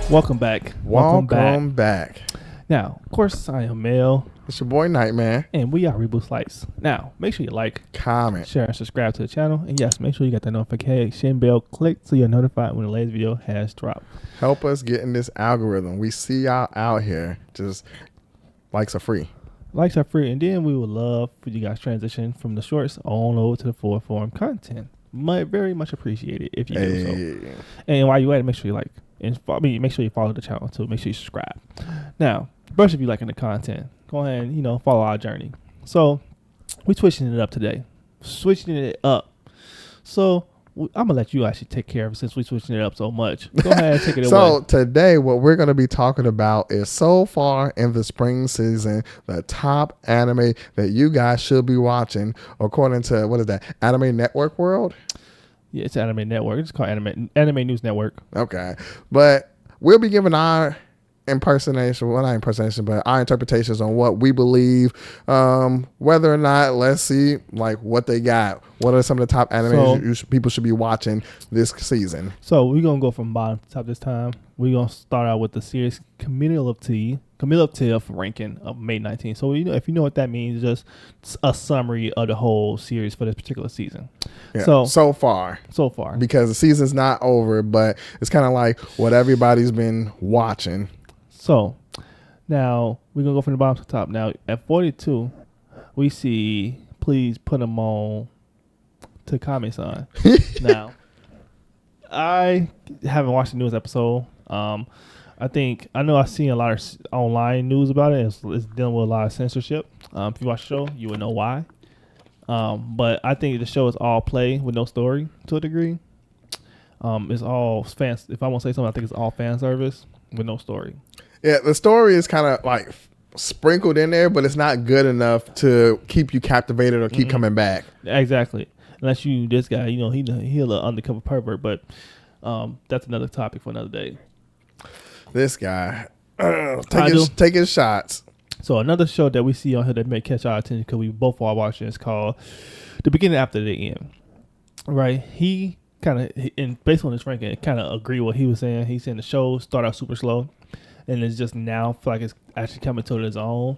Welcome back. Welcome back. Now, of course, I am Mel, It's your boy Nightman. and we are Reboot Slice. Now, make sure you like, Comment. share, and subscribe to the channel. And yes, make sure you got that notification bell clicked so you're notified when the latest video has dropped. Help us get in this algorithm. We see y'all out here. Just likes are free. Likes are free, and then we would love for you guys to transition from the shorts on over to the full form content. Very much appreciated if you do so. Hey. And while you at it, make sure you like, and make sure you follow the channel too. Make sure you subscribe. Now, first, if you liking the content, go ahead and follow our journey. So we switching it up today. So I'm gonna let you actually take care of it since we switching it up so much. Go ahead and take it away. So today what we're going to be talking about is so far in the spring season, the top anime that you guys should be watching according to, what is that, Anime Network World? Yeah, it's Anime Network. It's called Anime News Network. Okay. But we'll be giving our impersonation, well, not impersonation, but our interpretations on what we believe, whether or not, let's see, like, what they got. What are some of the top animes people should be watching this season? So we're going to go from bottom to top this time. We're going to start out with the series cumulative ranking of May 19th. So, if you know what that means, just a summary of the whole series for this particular season. Yeah, so far. Because the season's not over, but it's kind of like what everybody's been watching. So, now we're going to go from the bottom to the top. Now, at 42, we see Please Put Them On to Kami-san. Now, I haven't watched the newest episode. I know I've seen a lot of online news about it. It's dealing with a lot of censorship. If you watch the show, you would know why. But I think the show is all play with no story to a degree. It's all fans. If I want to say something, I think it's all fan service with no story. Yeah, the story is kind of like sprinkled in there, but it's not good enough to keep you captivated or keep coming back. Exactly. Unless this guy, he a little undercover pervert, but that's another topic for another day. This guy, taking shots. So another show that we see on here that may catch our attention because we both are watching is called The Beginning After the End. Right? He kind of, and based on his ranking, kind of agree with what he was saying. He's saying the show started out super slow, and it's just now feel like it's actually coming to its own.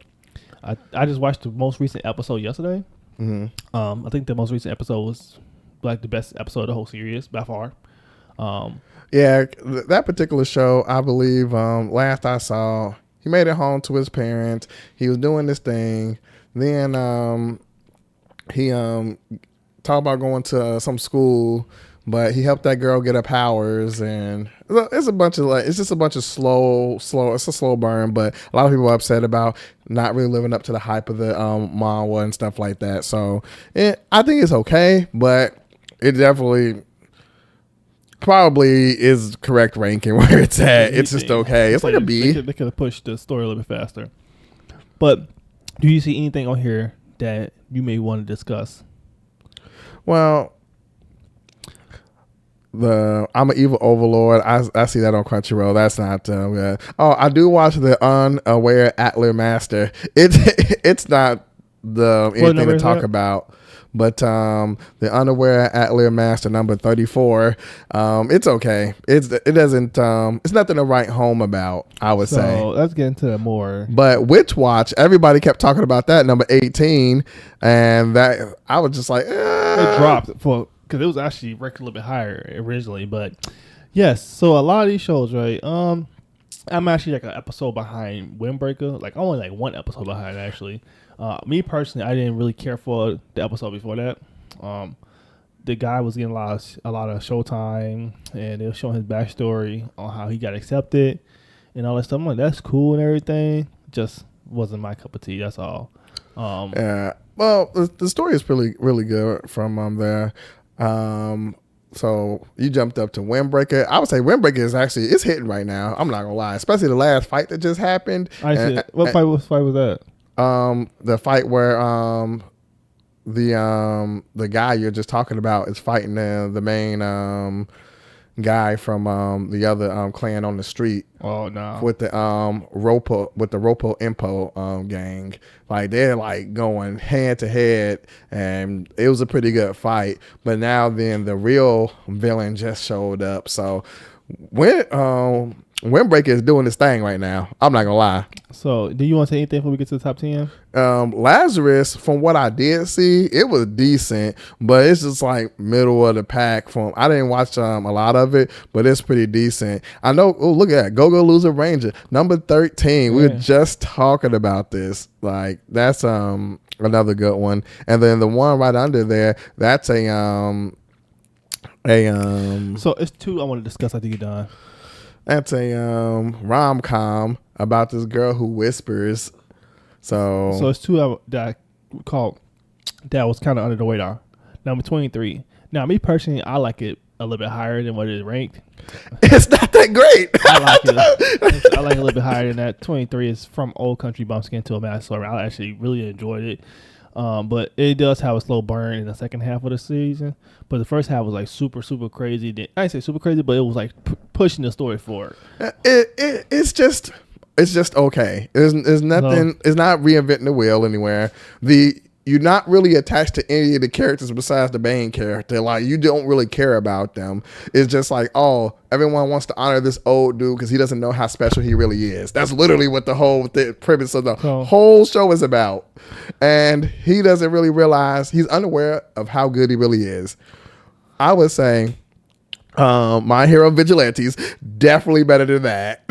I just watched the most recent episode yesterday. Mm-hmm. I think the most recent episode was like the best episode of the whole series by far. Yeah, that particular show, I believe, last I saw, he made it home to his parents. He was doing this thing. Then he talked about going to some school, but he helped that girl get her powers, and it's just a bunch of slow. It's a slow burn, but a lot of people are upset about not really living up to the hype of the manga and stuff like that. So I think it's okay, but it definitely probably is correct ranking where it's at. It's just okay. It's like a B. They could have pushed the story a little bit faster. But do you see anything on here that you may want to discuss? Well, I'm an Evil Overlord. I see that on Crunchyroll. That's not good. Oh, I do watch the Unaware Atelier Master. It's not anything to talk about. But the Unaware Atelier Master number 34, it's okay. It doesn't. It's nothing to write home about, I would say. So let's get into it more. But Witch Watch, everybody kept talking about that number 18, and that I was just like, it dropped because it was actually ranked a little bit higher originally. But yes, so a lot of these shows, right? I'm actually like an episode behind Windbreaker. Like only like one episode behind actually. Me personally, I didn't really care for the episode before that. The guy was getting a lot of showtime, and they were showing his backstory on how he got accepted and all that stuff. I'm like, that's cool and everything. Just wasn't my cup of tea. That's all. Yeah. Well, the story is really, really good from there. So you jumped up to Windbreaker. I would say Windbreaker it's hitting right now. I'm not gonna lie, especially the last fight that just happened. What fight was that? The fight where the guy you're just talking about is fighting the main guy from the other clan on the street. Oh no! With the Ropo Impo gang, like they're like going hand to head, and it was a pretty good fight. But now then the real villain just showed up. So when Windbreaker is doing this thing right now. I'm not gonna lie. So, do you want to say anything before we get to the top 10? Lazarus, from what I did see, it was decent, but it's just like middle of the pack. I didn't watch a lot of it, but it's pretty decent. I know. Oh, look at that, Go Loser Ranger, number 13. We were just talking about this. Like that's another good one, and then the one right under there, that's a So it's two I want to discuss after you're done. That's a rom-com about this girl who whispers. So it's two that I called that was kind of under the radar. Number 23. Now, me personally, I like it a little bit higher than what it is ranked. It's not that great. I like it. I like it a little bit higher than that. 23 is From Old Country Bumpkin to a Master. I actually really enjoyed it. But it does have a slow burn in the second half of the season. But the first half was like super, super crazy. I didn't say super crazy, but it was like pushing the story forward. It's just okay. There's nothing. No. It's not reinventing the wheel anywhere. You're not really attached to any of the characters besides the main character. Like, you don't really care about them. It's just like, oh, everyone wants to honor this old dude because he doesn't know how special he really is. That's literally what the whole premise of the whole show is about. And he doesn't really realize, he's unaware of how good he really is. I would say My Hero Vigilantes, definitely better than that.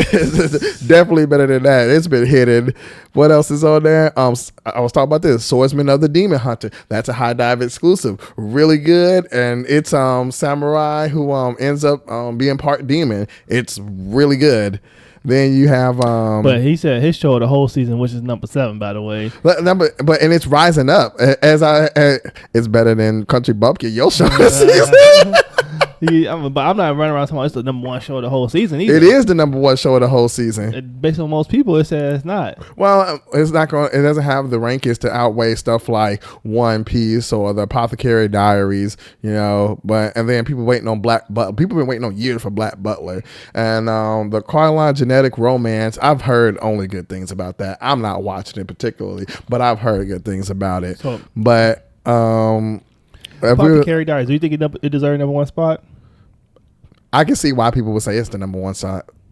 Definitely better than that. It's been hidden. What else is on there? I was talking about this. Swordsman of the Demon Hunter. That's a High Dive exclusive. Really good. And it's samurai who ends up being part demon. It's really good. Then you have but he said his show the whole season, which is number 7, by the way. But and it's rising up it's better than Country Bumpkin, your show this season. But I'm not running around talking about it's the number 1 show of the whole season either. It is the number 1 show of the whole season. Based on most people, it says it's not. Well, it's not going. It doesn't have the rankings to outweigh stuff like One Piece or the Apothecary Diaries, and then people waiting on people been waiting on years for Black Butler, and the Carline Genetic Romance. I've heard only good things about that. I'm not watching it particularly, but I've heard good things about it. But Apothecary Diaries. Do you think it deserves number 1 spot? I can see why people would say it's the number 1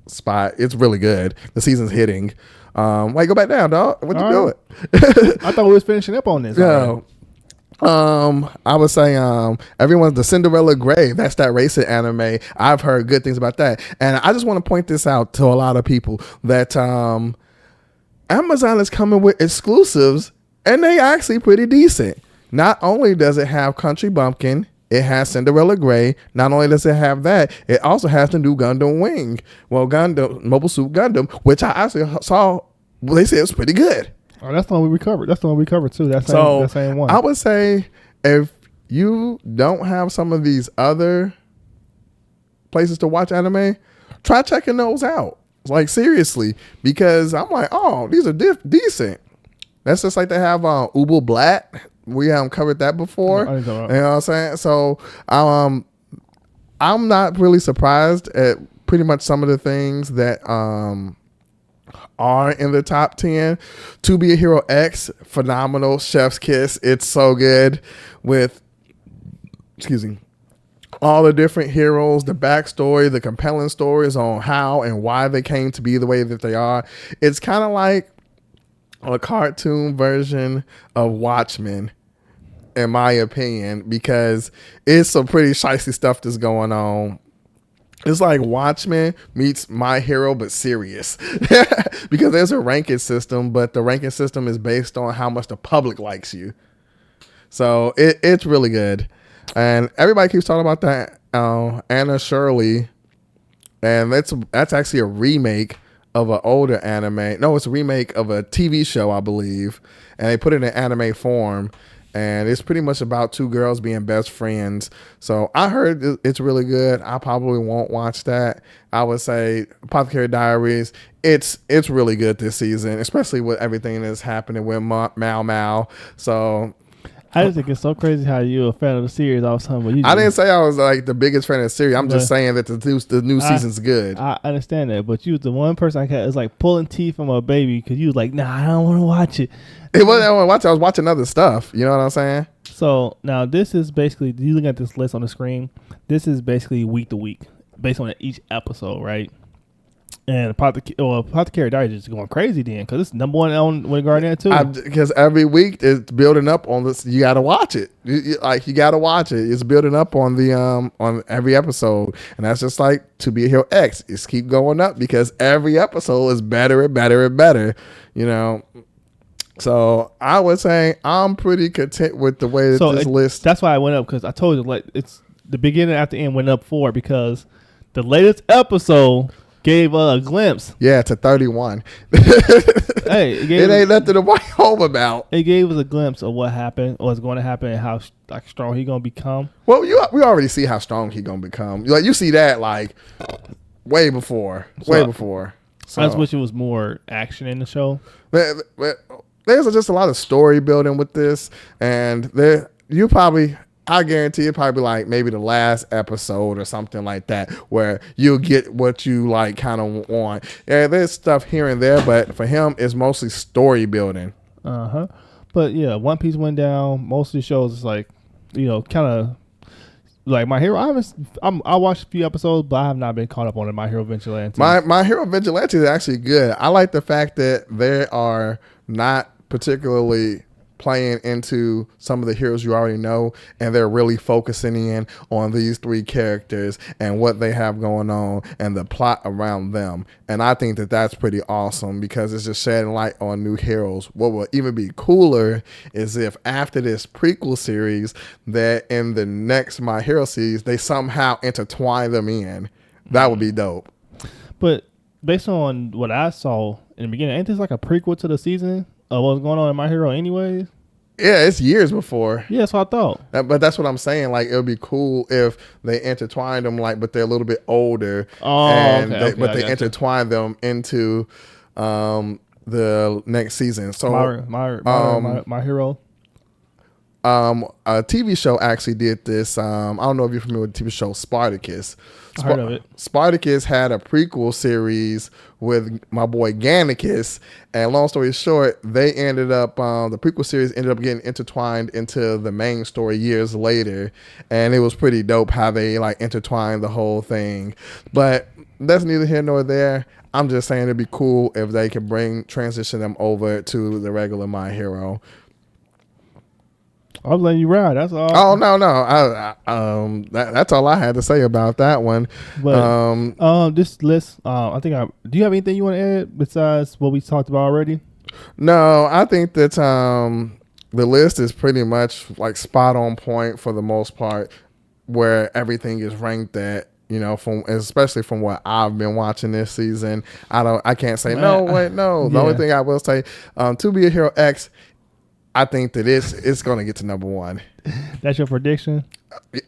spot. It's really good. The season's hitting. Wait, go back down, dog. What you doing? I thought we was finishing up on this. Yeah. I would say everyone's the Cinderella Grey. That's that racing anime. I've heard good things about that, and I just want to point this out to a lot of people that Amazon is coming with exclusives, and they actually pretty decent. Not only does it have Country Bumpkin, it has Cinderella Grey. Not only does it have that, it also has the new Gundam Wing. Well, Mobile Suit Gundam, which I actually saw. Well, they said it was pretty good. Oh, that's the one we covered. That's the one we covered too. That same one. I would say if you don't have some of these other places to watch anime, try checking those out. Like, seriously, because I'm like, oh, these are decent. That's just like they have Ubel Blatt. We haven't covered that before. You know what I'm saying? So I'm not really surprised at pretty much some of the things that are in the top 10. To Be a Hero X, phenomenal. Chef's Kiss, it's so good with, all the different heroes, the backstory, the compelling stories on how and why they came to be the way that they are. It's kind of like a cartoon version of Watchmen, in my opinion, because it's some pretty shicey stuff that's going on. It's like Watchmen meets My Hero, but serious. Because there's a ranking system, but the ranking system is based on how much the public likes you. So it's really good. And everybody keeps talking about that Anna Shirley. And that's actually a remake of an older anime. No, it's a remake of a TV show, I believe. And they put it in anime form. And it's pretty much about 2 girls being best friends. So I heard it's really good. I probably won't watch that. I would say Apothecary Diaries, it's really good this season, especially with everything that's happening with Mao Mao. So I just think it's so crazy how you're a fan of the series all the time. But I didn't say I was like the biggest fan of the series. I'm just saying that the new season's good. I understand that, but you was the one person I was like pulling teeth from a baby because you was like, nah, I don't want to watch it. It wasn't I want to watch it. I was watching other stuff. You know what I'm saying? So now this is basically, you looking at this list on the screen, this is basically week to week based on each episode, right? And Apothecary Diaries is going crazy then because it's number one on Wingardium too. Because every week it's building up on this. You got to watch it. You got to watch it. It's building up on the on every episode, and that's just like To Be a Hero X. It's keep going up because every episode is better and better and better. You know. So I would say I'm pretty content with the way that this list. That's why I went up because I told you like it's the beginning after the end went up 4 because the latest episode gave a glimpse. Yeah, to 31. Hey, it ain't nothing to write home about. It gave us a glimpse of what happened, what's going to happen, and how like strong he gonna become. Well, we already see how strong he gonna become. Like you see that like way before. So, So I just wish it was more action in the show. There's just a lot of story building with this, and I guarantee it probably like maybe the last episode or something like that where you'll get what you like kind of want. Yeah, there's stuff here and there, but for him, it's mostly story building. But yeah, One Piece went down. Most of the shows is like, you know, kind of like My Hero. I watched a few episodes, but I have not been caught up on it. My Hero Vigilante. My Hero Vigilante is actually good. I like the fact that they are not particularly playing into some of the heroes you already know, and they're really focusing in on these 3 characters and what they have going on and the plot around them. And I think that that's pretty awesome because it's just shedding light on new heroes. What will even be cooler is if after this prequel series that in the next My Hero series they somehow intertwine them in. That would be dope. But based on what I saw in the beginning, ain't this like a prequel to the season of what's going on in My Hero anyways? Yeah, it's years before. Yeah, that's what I thought. But that's what I'm saying. Like, it would be cool if they intertwined them, like, but they're a little bit older. But they intertwine them into the next season. So My Hero. A TV show actually did this. I don't know if you're familiar with the TV show Spartacus. I heard of it. Spartacus had a prequel series with my boy Gannicus, and long story short, they ended up the prequel series ended up getting intertwined into the main story years later, and it was pretty dope how they like intertwined the whole thing. But that's neither here nor there. I'm just saying it'd be cool if they could transition them over to the regular My Hero. I'm letting you ride. That's all. Oh no! That's all I had to say about that one. But this list, do you have anything you want to add besides what we talked about already? No, I think that the list is pretty much like spot on point for the most part, where everything is ranked at. You know, especially from what I've been watching this season, I can't say no. The only thing I will say, To Be a Hero X. I think that it's going to get to number 1. That's your prediction?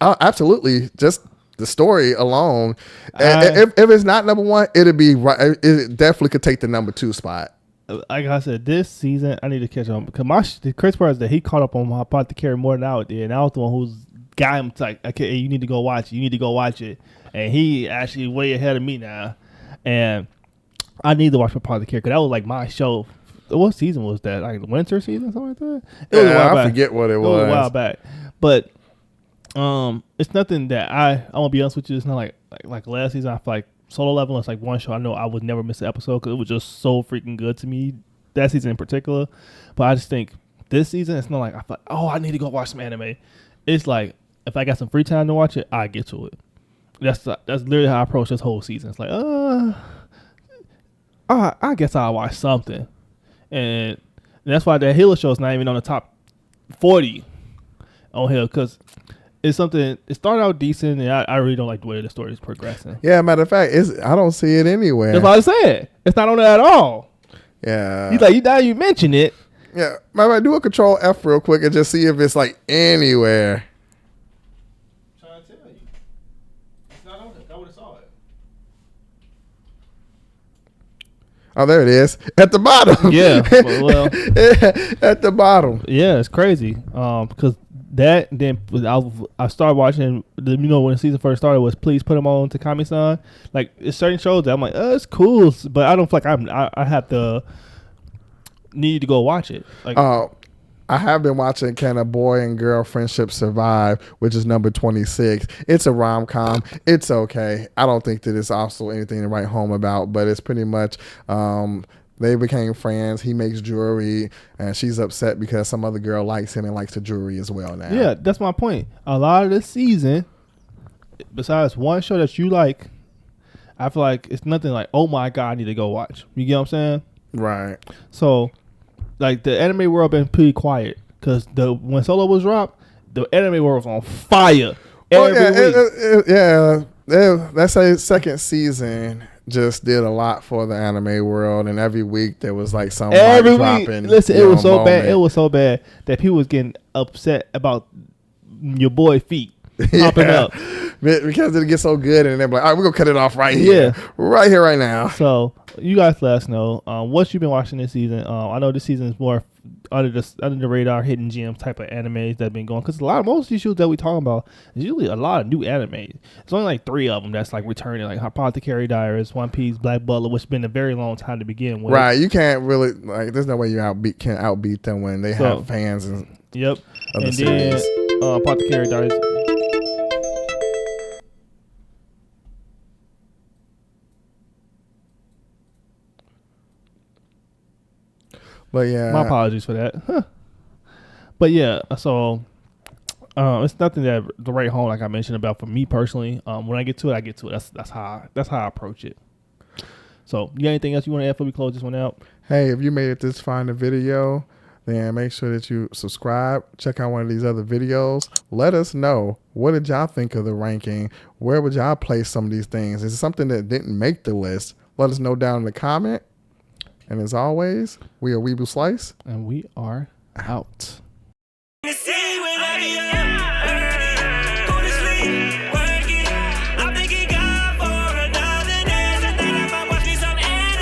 Absolutely. Just the story alone. If it's not number 1, it'll be right. It definitely could take the number 2 spot. Like I said, this season I need to catch on because Chris Pratt that he caught up on my Apothecary more than I did, and I was the one who's got him like, okay, you need to go watch it. You need to go watch it, and he actually way ahead of me now, and I need to watch Apothecary because that was like my show. What season was that? Like the winter season, something like that? It was a while back. Forget what it was. It was a while back. But it's nothing that I want to be honest with you. It's not like last season. I feel like Solo Leveling is like one show I know I would never miss an episode because it was just so freaking good to me. That season in particular. But I just think this season, it's not like I feel like, oh, I need to go watch some anime. It's like if I got some free time to watch it, I get to it. That's literally how I approach this whole season. It's like, I guess I'll watch something. And that's why that Halo show is not even on the top 40 on here because it's something. It started out decent, and I really don't like the way the story is progressing. Yeah, matter of fact, I don't see it anywhere. That's what I said. It's not on there at all. Yeah, you mention it. Yeah, matter of fact, do a Control F real quick and just see if it's like anywhere. I'm trying to tell you, it's not on there. I would have saw it. Oh, there it is. At the bottom. Yeah. Well, at the bottom. Yeah, it's crazy. Because that, then I started watching, when the season first started was Please Put Them On to Kami-san. Like, it's certain shows that I'm like, it's cool. But I don't feel like I have to need to go watch it. Like, I have been watching Can a Boy and Girl Friendship Survive, which is number 26. It's a rom-com. It's okay. I don't think that it's also anything to write home about, but it's pretty much they became friends. He makes jewelry, and she's upset because some other girl likes him and likes the jewelry as well now. Yeah, that's my point. A lot of this season, besides one show that you like, I feel like it's nothing like, oh my God, I need to go watch. You get what I'm saying? Right. So, like, the anime world been pretty quiet because when Solo was dropped, the anime world was on fire every week. That's a second season just did a lot for the anime world, and every week there was like some every dropping. Week. Listen, it was so bad. It was so bad that people was getting upset about your boy feet popping up because it gets so good, and they're like, "All right, we're gonna cut it off right here, right here, right now." So you guys let us know what you've been watching this season. I know this season is more under the radar, hidden gems type of animes that have been going, because most of these shows that we talking about is usually a lot of new animes. There's only like 3 of them that's like returning, like Apothecary Diaries, One Piece, Black Butler, which has been a very long time to begin with. Right, you can't really there's no way you can outbeat them when they have fans and yep. Of the and series. Then Apothecary Diaries. But yeah, my apologies for that. Huh. But yeah, so it's nothing that to write home, like I mentioned about for me personally. When I get to it, I get to it. That's how I approach it. So, you got anything else you want to add before we close this one out? Hey, if you made it this far in the video, then make sure that you subscribe. Check out one of these other videos. Let us know, what did y'all think of the ranking? Where would y'all place some of these things? Is it something that didn't make the list? Let us know down in the comment. And as always, we are Weeble Slice. And we are out.